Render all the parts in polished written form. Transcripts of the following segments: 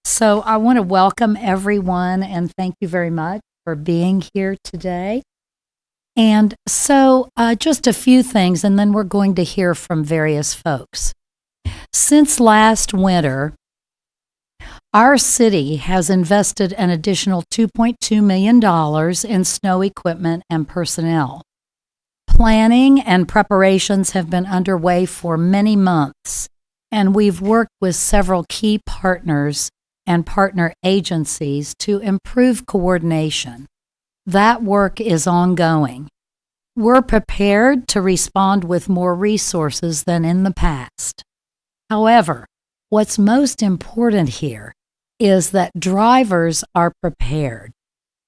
So I want to welcome everyone and thank you very much for being here today. And so just a few things, and then we're going to hear from various folks. Since last winter, our city has invested an additional $2.2 million in snow equipment and personnel. Planning and preparations have been underway for many months, and we've worked with several key partners and partner agencies to improve coordination. That work is ongoing. We're prepared to respond with more resources than in the past. However, what's most important here is that drivers are prepared.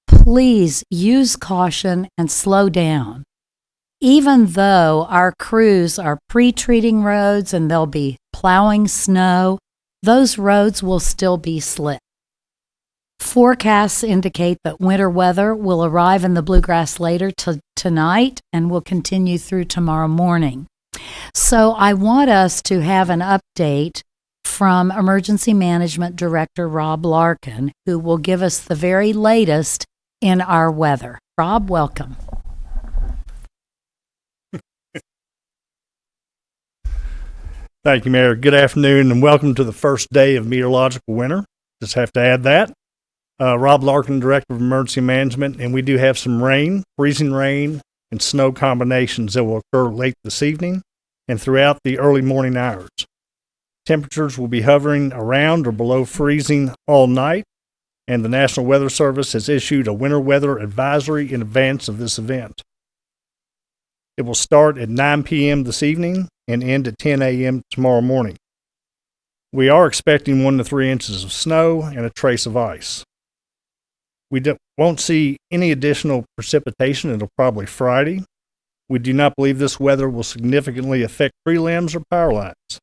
Please use caution and slow down. Even though our crews are pre-treating roads and they'll be plowing snow, those roads will still be slick. Forecasts indicate that winter weather will arrive in the Bluegrass later tonight and will continue through tomorrow morning. So I want us to have an update from Emergency Management Director Rob Larkin, who will give us the very latest in our weather. Rob, welcome. Thank you, Mayor. Good afternoon and welcome to the first day of meteorological winter. Just have to add that. Rob Larkin, Director of Emergency Management, and we do have some rain, freezing rain, and snow combinations that will occur late this evening and throughout the early morning hours. Temperatures will be hovering around or below freezing all night, and the National Weather Service has issued a winter weather advisory in advance of this event. It will start at 9 p.m. this evening and end at 10 a.m. tomorrow morning. We are expecting 1 to 3 inches of snow and a trace of ice. We won't see any additional precipitation until probably Friday. We do not believe this weather will significantly affect tree limbs or power lines.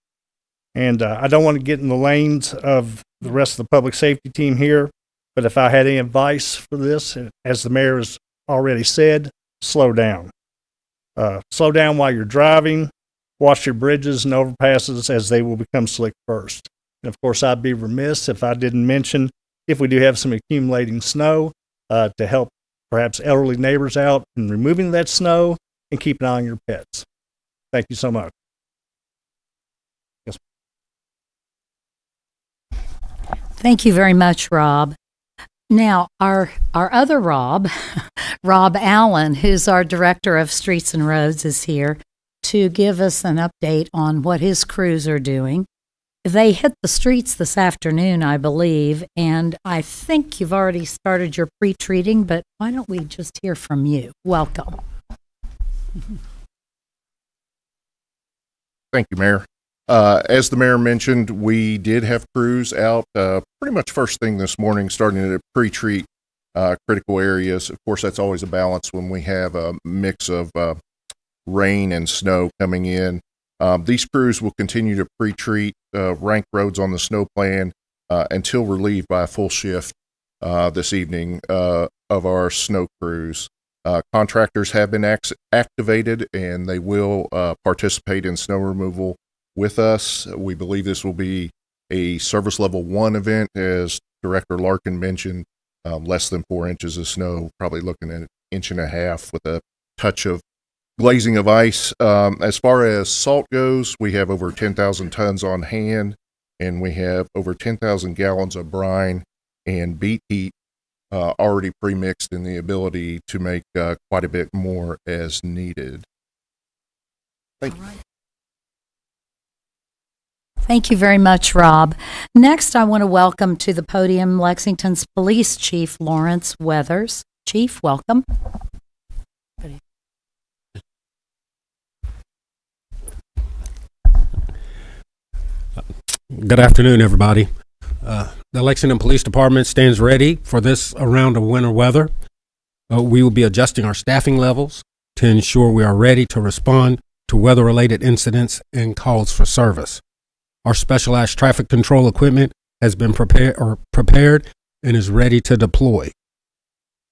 And I don't want to get in the lanes of the rest of the public safety team here, but if I had any advice for this, as the mayor has already said, slow down. Slow down while you're driving. Watch your bridges and overpasses as they will become slick first. And of course, I'd be remiss if I didn't mention if we do have some accumulating snow to help perhaps elderly neighbors out in removing that snow and keep an eye on your pets. Thank you so much. Yes. Thank you very much, Rob. Now, our other Rob, Rob Allen, who's our Director of Streets and Roads, is here to give us an update on what his crews are doing. They hit the streets this afternoon, I believe, and I think you've already started your pre-treating, but why don't we just hear from you? Welcome. Thank you, Mayor. As the mayor mentioned, we did have crews out pretty much first thing this morning, starting to pre-treat critical areas. Of course, that's always a balance when we have a mix of rain and snow coming in. These crews will continue to pre-treat ranked roads on the snow plan until relieved by a full shift this evening of our snow crews. Contractors have been activated and they will participate in snow removal with us. We believe this will be a service level 1 event, as Director Larkin mentioned, less than 4 inches of snow, probably looking at 1.5 inches with a touch of glazing of ice. As far as salt goes, we have over 10,000 tons on hand, and we have over 10,000 gallons of brine and beet heat already pre-mixed, in the ability to make quite a bit more as needed. Thank you. Thank you very much, Rob. Next, I want to welcome to the podium Lexington's Police Chief Lawrence Weathers. Chief, welcome. Good afternoon, everybody. The Lexington Police Department stands ready for this round of winter weather. We will be adjusting our staffing levels to ensure we are ready to respond to weather-related incidents and calls for service. Our specialized traffic control equipment has been prepared and is ready to deploy.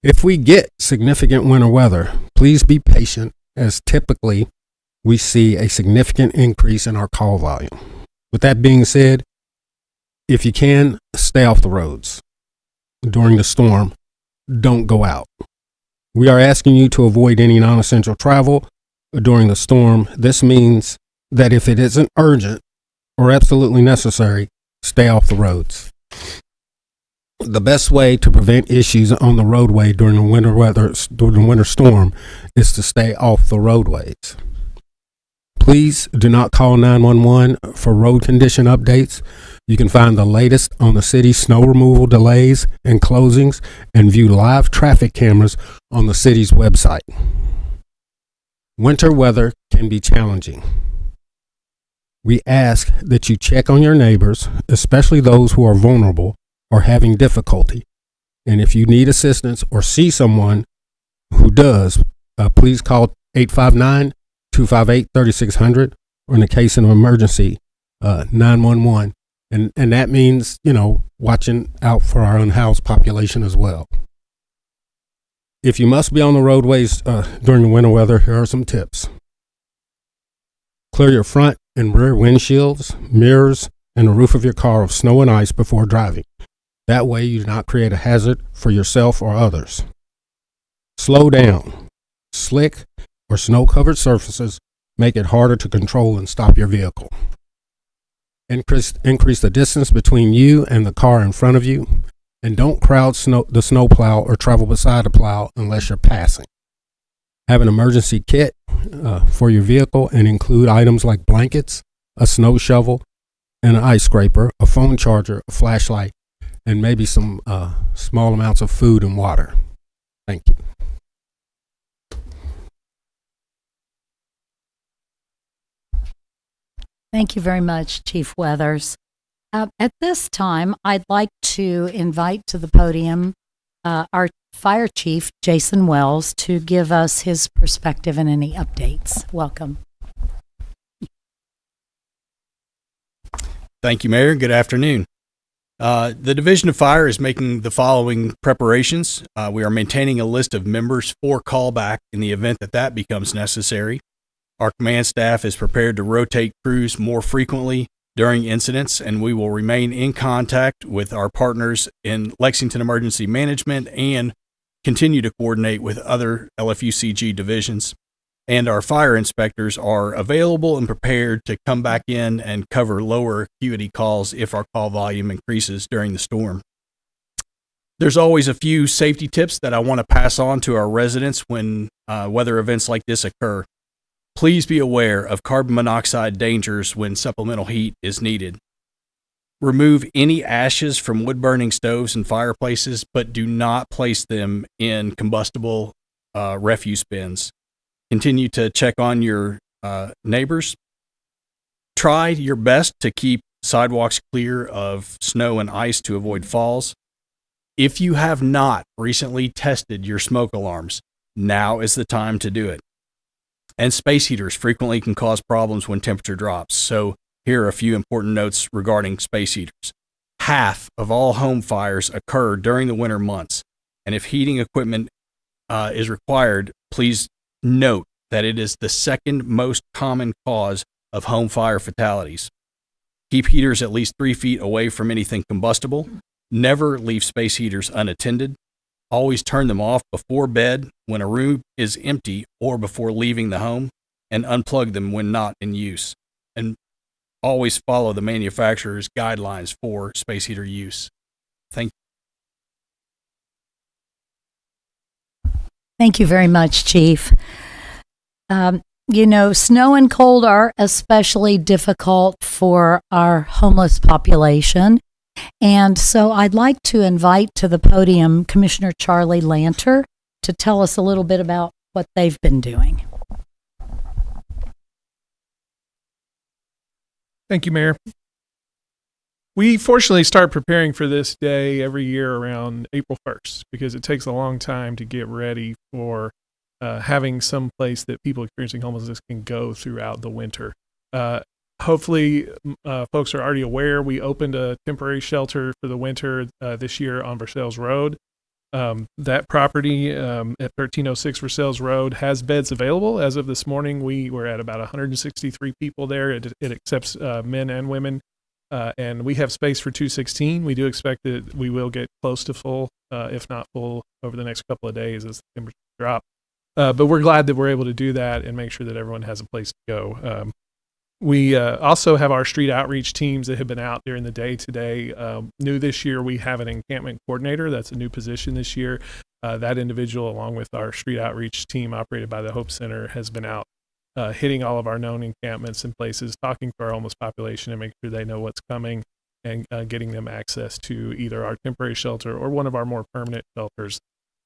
If we get significant winter weather, please be patient, as typically we see a significant increase in our call volume. With that being said, If you can, stay off the roads. During the storm, don't go out. We are asking you to avoid any non-essential travel during the storm. This means that if it isn't urgent or absolutely necessary, stay off the roads. The best way to prevent issues on the roadway during the winter storm is to stay off the roadways. Please do not call 911 for road condition updates. You can find the latest on the city's snow removal delays and closings and view live traffic cameras on the city's website. Winter weather can be challenging. We ask that you check on your neighbors, especially those who are vulnerable or having difficulty. And if you need assistance or see someone who does, please call 859-258-3600, or in the case of an emergency, 911. And that means, watching out for our unhoused population as well. If you must be on the roadways during the winter weather, here are some tips. Clear your front and rear windshields, mirrors, and the roof of your car of snow and ice before driving. That way you do not create a hazard for yourself or others. Slow down. Slick or snow-covered surfaces make it harder to control and stop your vehicle. Increase the distance between you and the car in front of you, and don't crowd the snow plow or travel beside the plow unless you're passing. Have an emergency kit for your vehicle and include items like blankets, a snow shovel, and an ice scraper, a phone charger, a flashlight, and maybe some small amounts of food and water. Thank you. Thank you very much, Chief Weathers. At this time, I'd like to invite to the podium our Fire Chief, Jason Wells, to give us his perspective and any updates. Welcome. Thank you, Mayor. Good afternoon. The Division of Fire is making the following preparations. We are maintaining a list of members for callback in the event that becomes necessary. Our command staff is prepared to rotate crews more frequently during incidents, and we will remain in contact with our partners in Lexington Emergency Management and continue to coordinate with other LFUCG divisions. And our fire inspectors are available and prepared to come back in and cover lower acuity calls if our call volume increases during the storm. There's always a few safety tips that I want to pass on to our residents when weather events like this occur. Please be aware of carbon monoxide dangers when supplemental heat is needed. Remove any ashes from wood-burning stoves and fireplaces, but do not place them in combustible refuse bins. Continue to check on your neighbors. Try your best to keep sidewalks clear of snow and ice to avoid falls. If you have not recently tested your smoke alarms, now is the time to do it. And space heaters frequently can cause problems when temperature drops. So here are a few important notes regarding space heaters. Half of all home fires occur during the winter months. And if heating equipment is required, please note that it is the second most common cause of home fire fatalities. Keep heaters at least 3 feet away from anything combustible. Never leave space heaters unattended. Always turn them off before bed when a room is empty or before leaving the home, and unplug them when not in use. And always follow the manufacturer's guidelines for space heater use. Thank you. Thank you very much, Chief. Snow and cold are especially difficult for our homeless population. And so I'd like to invite to the podium Commissioner Charlie Lanter to tell us a little bit about what they've been doing. Thank you, Mayor. We fortunately start preparing for this day every year around April 1st because it takes a long time to get ready for having some place that people experiencing homelessness can go throughout the winter. Hopefully, folks are already aware we opened a temporary shelter for the winter this year on Versailles Road. That property at 1306 Versailles Road has beds available. As of this morning, we were at about 163 people there. It accepts men and women And we have space for 216. We do expect that we will get close to full, if not full, over the next couple of days as the temperatures drop. But we're glad that we're able to do that and make sure that everyone has a place to go. We also have our street outreach teams that have been out during the day today. New this year, we have an encampment coordinator. That's a new position this year. That individual, along with our street outreach team operated by the Hope Center, has been out hitting all of our known encampments and places, talking to our homeless population and making sure they know what's coming and getting them access to either our temporary shelter or one of our more permanent shelters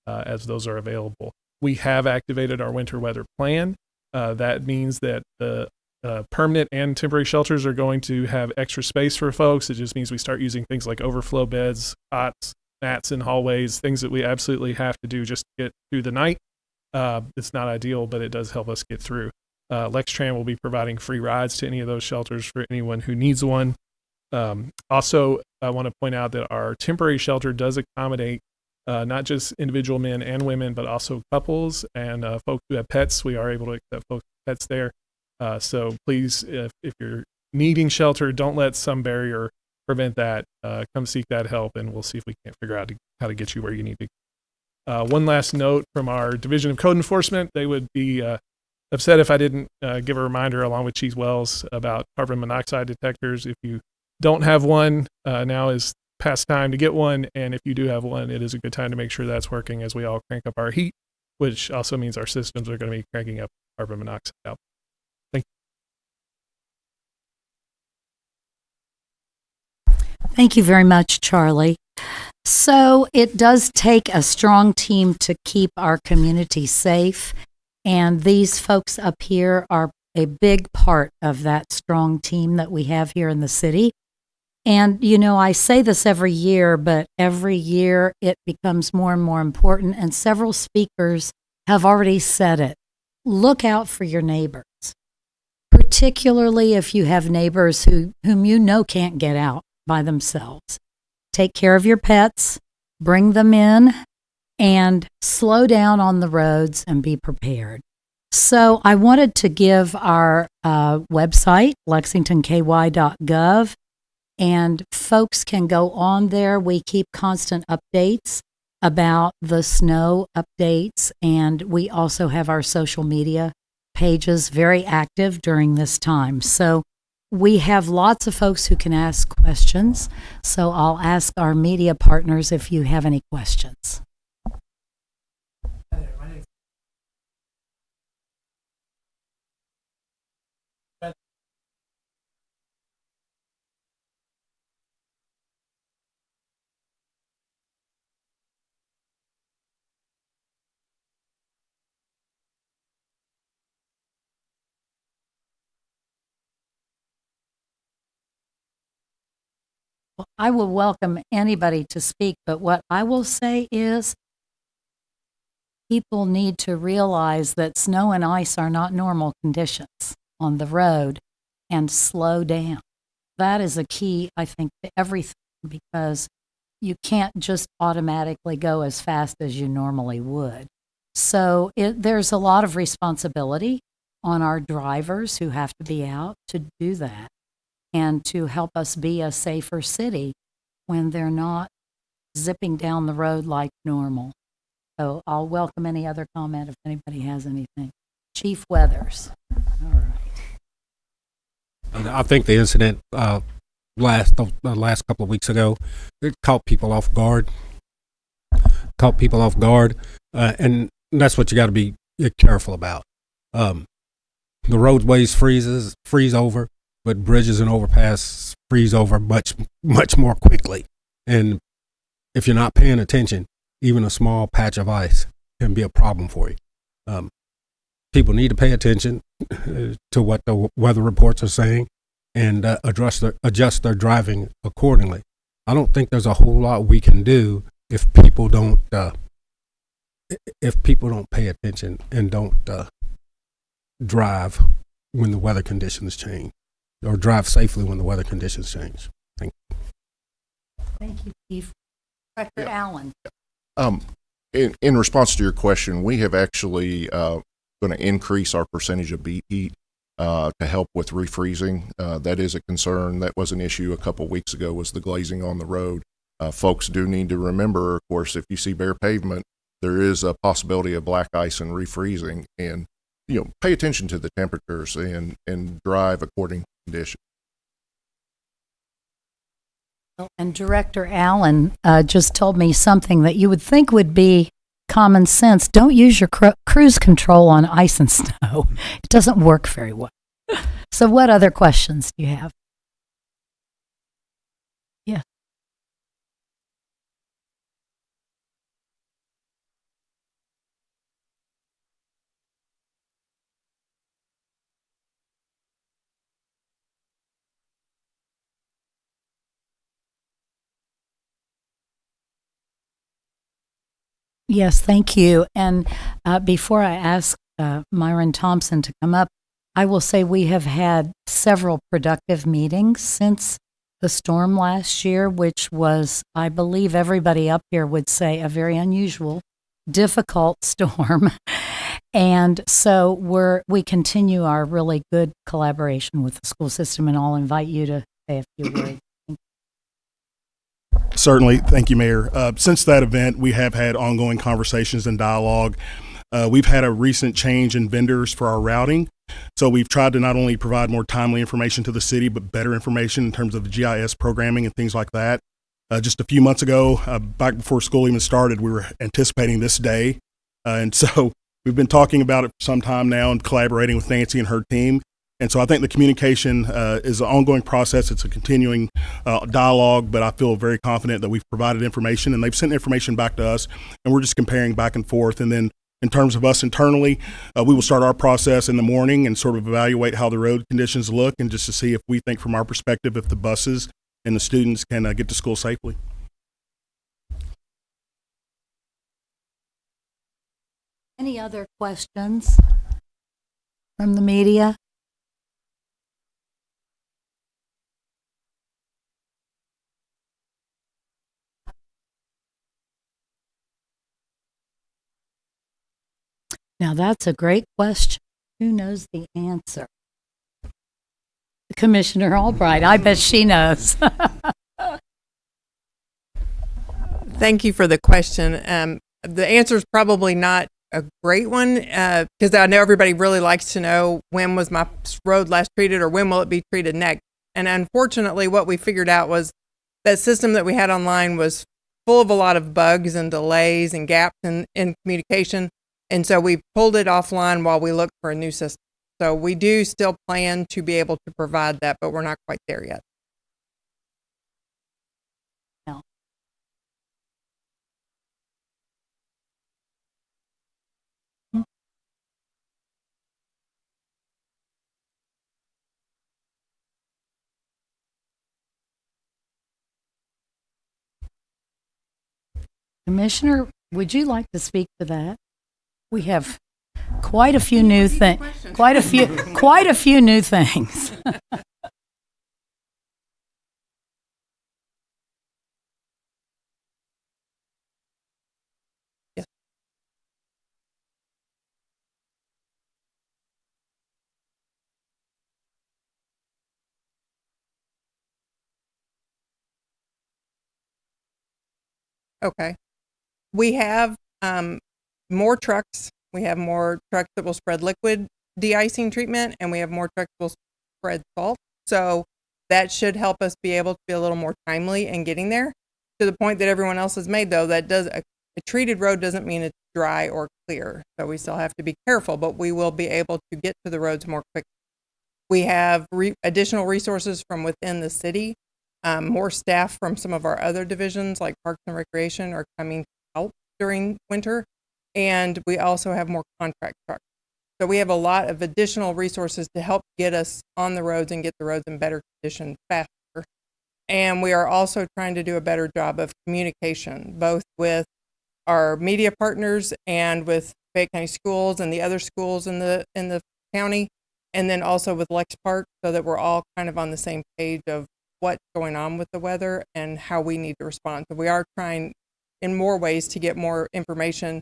as those are available. We have activated our winter weather plan. That means that the permanent and temporary shelters are going to have extra space for folks. It just means we start using things like overflow beds, cots, mats in hallways, things that we absolutely have to do just to get through the night. It's not ideal, but it does help us get through. LexTran will be providing free rides to any of those shelters for anyone who needs one. Also, I want to point out that our temporary shelter does accommodate not just individual men and women, but also couples and folks who have pets. We are able to accept folks with pets there. So please, if you're needing shelter, don't let some barrier prevent that. Come seek that help, and we'll see if we can't figure out how to get you where you need to. One last note from our Division of Code Enforcement. They would be upset if I didn't give a reminder along with Chief Wells about carbon monoxide detectors. If you don't have one, now is past time to get one. And if you do have one, it is a good time to make sure that's working as we all crank up our heat, which also means our systems are going to be cranking up carbon monoxide out. Thank you. Thank you very much, Charlie. So it does take a strong team to keep our community safe. And these folks up here are a big part of that strong team that we have here in the city. And, you know, I say this every year, but every year it becomes more and more important. And several speakers have already said it. Look out for your neighbors, particularly if you have neighbors whom you know can't get out by themselves. Take care of your pets, bring them in, and slow down on the roads and be prepared. So I wanted to give our website, lexingtonky.gov, and folks can go on there. We keep constant updates about the snow updates, and we also have our social media pages very active during this time. So we have lots of folks who can ask questions. So I'll ask our media partners if you have any questions. Well, I will welcome anybody to speak, but what I will say is people need to realize that snow and ice are not normal conditions on the road and slow down. That is a key, I think, to everything, because you can't just automatically go as fast as you normally would. So there's a lot of responsibility on our drivers who have to be out to do that and to help us be a safer city when they're not zipping down the road like normal. So I'll welcome any other comment if anybody has anything. Chief Weathers. All right. I think the incident the last couple of weeks ago, it caught people off guard. And that's what you got to be careful about. The roadways freeze over, but bridges and overpass freeze over much more quickly. And if you're not paying attention, even a small patch of ice can be a problem for you. People need to pay attention to what the weather reports are saying and adjust their driving accordingly. I don't think there's a whole lot we can do if people don't pay attention and don't drive when the weather conditions change, or drive safely when the weather conditions change. Thank you, Chief. Director Allen. In response to your question, we have actually going to increase our percentage of beat heat to help with refreezing. That is a concern. That was an issue a couple weeks ago, was the glazing on the road. Folks do need to remember, of course, if you see bare pavement, there is a possibility of black ice and refreezing, and pay attention to the temperatures and drive according to conditions. And Director Allen just told me something that you would think would be common sense. Don't use your cruise control on ice and snow. It doesn't work very well. So what other questions do you have? Yeah. Yes, thank you. And before I ask Myron Thompson to come up, I will say we have had several productive meetings since the storm last year, which was, I believe everybody up here would say, a very unusual, difficult storm. And so we continue our really good collaboration with the school system, and I'll invite you to say a few words. Certainly. Thank you, Mayor. Since that event, we have had ongoing conversations and dialogue. We've had a recent change in vendors for our routing. So we've tried to not only provide more timely information to the city, but better information in terms of the GIS programming and things like that. Just a few months ago, back before school even started, we were anticipating this day. And so we've been talking about it for some time now and collaborating with Nancy and her team. And so I think the communication is an ongoing process. It's a continuing dialogue, but I feel very confident that we've provided information and they've sent information back to us, and we're just comparing back and forth. And then in terms of us internally, we will start our process in the morning and sort of evaluate how the road conditions look, and just to see if we think from our perspective if the buses and the students can get to school safely. Any other questions from the media? Now, that's a great question. Who knows the answer? Commissioner Albright. I bet she knows. Thank you for the question. The answer is probably not a great one because I know everybody really likes to know, when was my road last treated, or when will it be treated next? And unfortunately, what we figured out was that system that we had online was full of a lot of bugs and delays and gaps in communication. And so we pulled it offline while we looked for a new system. So we do still plan to be able to provide that, but we're not quite there yet. No. Commissioner, would you like to speak to that? We have quite a few new things. Quite a few new things. Yes. Okay. We have more trucks. We have more trucks that will spread liquid de-icing treatment, and we have more trucks that will spread salt. So that should help us be able to be a little more timely in getting there. To the point that everyone else has made, though, that a treated road doesn't mean it's dry or clear. So we still have to be careful, but we will be able to get to the roads more quickly. We have additional resources from within the city. More staff from some of our other divisions, like Parks and Recreation, are coming to help during winter. And we also have more contract trucks. So we have a lot of additional resources to help get us on the roads and get the roads in better condition faster. And we are also trying to do a better job of communication, both with our media partners and with Fayette County Schools and the other schools in the county, and then also with Lexpark, so that we're all kind of on the same page of what's going on with the weather and how we need to respond. So we are trying in more ways to get more information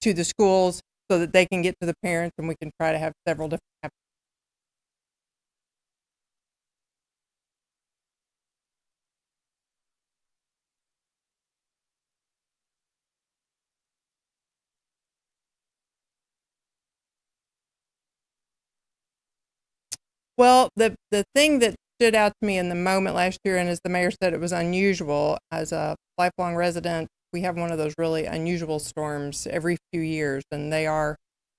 to the schools so that they can get to the parents, and we can try to have several different Well, the thing that stood out to me in the moment last year, and as the mayor said, it was unusual. As a lifelong resident, we have one of those really unusual storms every few years, and they are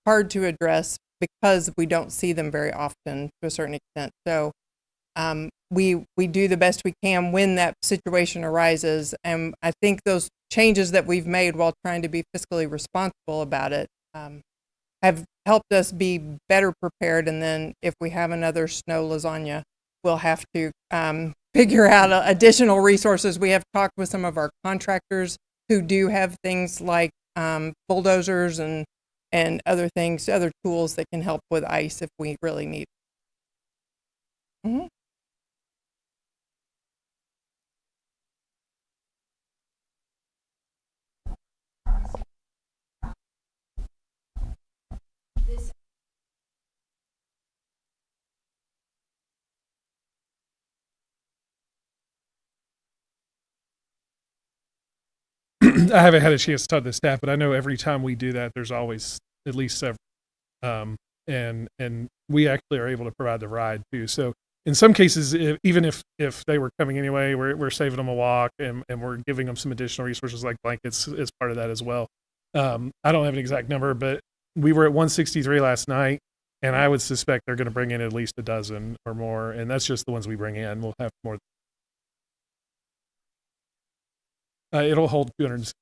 hard to address because we don't see them very often to a certain extent. So we do the best we can when that situation arises, and I think those changes that we've made while trying to be fiscally responsible about it have helped us be better prepared. And then if we have another snow lasagna, we'll have to figure out additional resources. We have talked with some of our contractors who do have things like bulldozers and other things, other tools that can help with ice if we really need it. Mm-hmm. I haven't had a chance to talk to the staff, but I know every time we do that, there's always at least several. And we actually are able to provide the ride too. So in some cases, even if they were coming anyway, we're saving them a walk and we're giving them some additional resources like blankets as part of that as well. I don't have an exact number, but we were at 163 last night, and I would suspect they're going to bring in at least a dozen or more. And that's just the ones we bring in. We'll have more. It'll hold 200.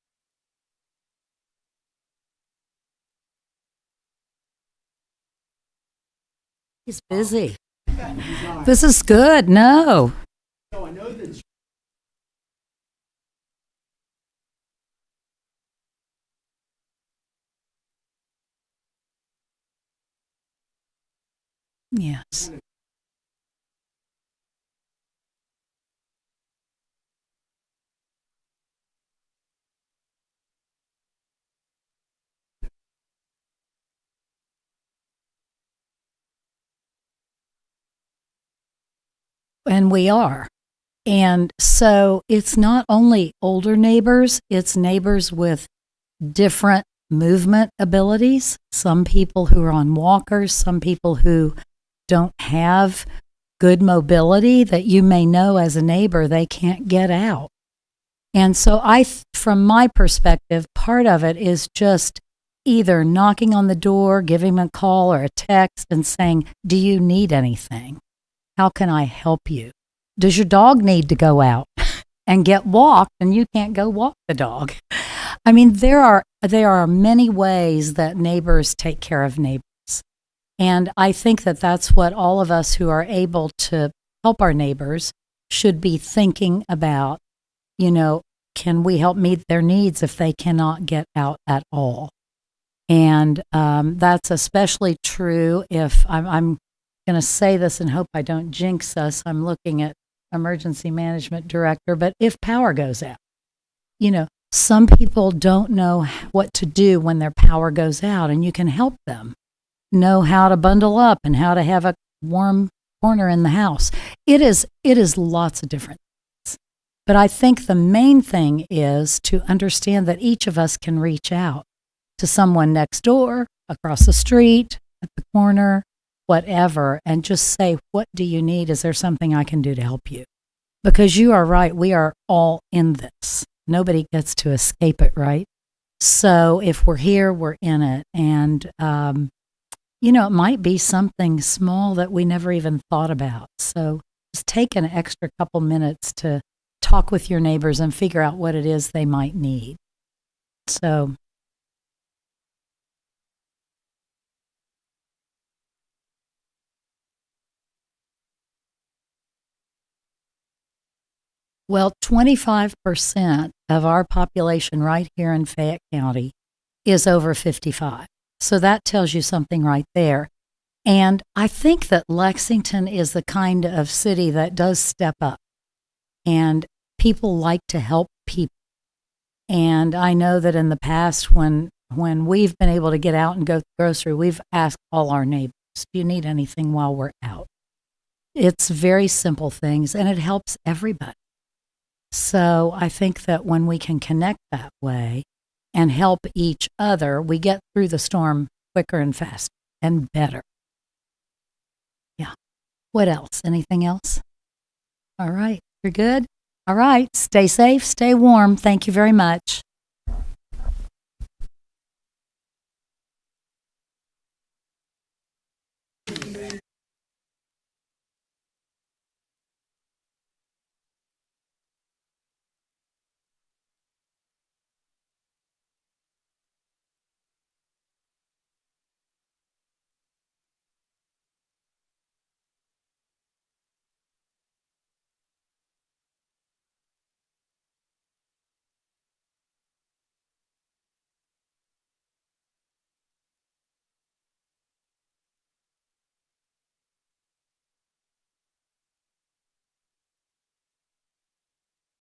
He's busy. This is good. No. Yes. And we are. And so it's not only older neighbors, it's neighbors with different movement abilities. Some people who are on walkers, some people who don't have good mobility that you may know as a neighbor, they can't get out. And so from my perspective, part of it is just either knocking on the door, giving them a call or a text and saying, do you need anything? How can I help you? Does your dog need to go out and get walked and you can't go walk the dog? I mean, there are many ways that neighbors take care of neighbors. And I think that that's what all of us who are able to help our neighbors should be thinking about. You know, can we help meet their needs if they cannot get out at all? And that's especially true if I'm going to say this and hope I don't jinx us. I'm looking at emergency management director, but if power goes out, you know, some people don't know what to do when their power goes out, and you can help them know how to bundle up and how to have a warm corner in the house. It is lots of different things. But I think the main thing is to understand that each of us can reach out to someone next door, across the street, at the corner, whatever, and just say, what do you need? Is there something I can do to help you? Because you are right, we are all in this. Nobody gets to escape it, right? So if we're here, we're in it. And, you know, it might be something small that we never even thought about. So just take an extra couple minutes to talk with your neighbors and figure out what it is they might need. So well, 25% of our population right here in Fayette County is over 55. So that tells you something right there. And I think that Lexington is the kind of city that does step up. And people like to help people. And I know that in the past when we've been able to get out and go to the grocery, we've asked all our neighbors, do you need anything while we're out? It's very simple things, and it helps everybody. So I think that when we can connect that way and help each other, we get through the storm quicker and faster and better. Yeah. What else? Anything else? All right. You're good? All right. Stay safe, stay warm. Thank you very much.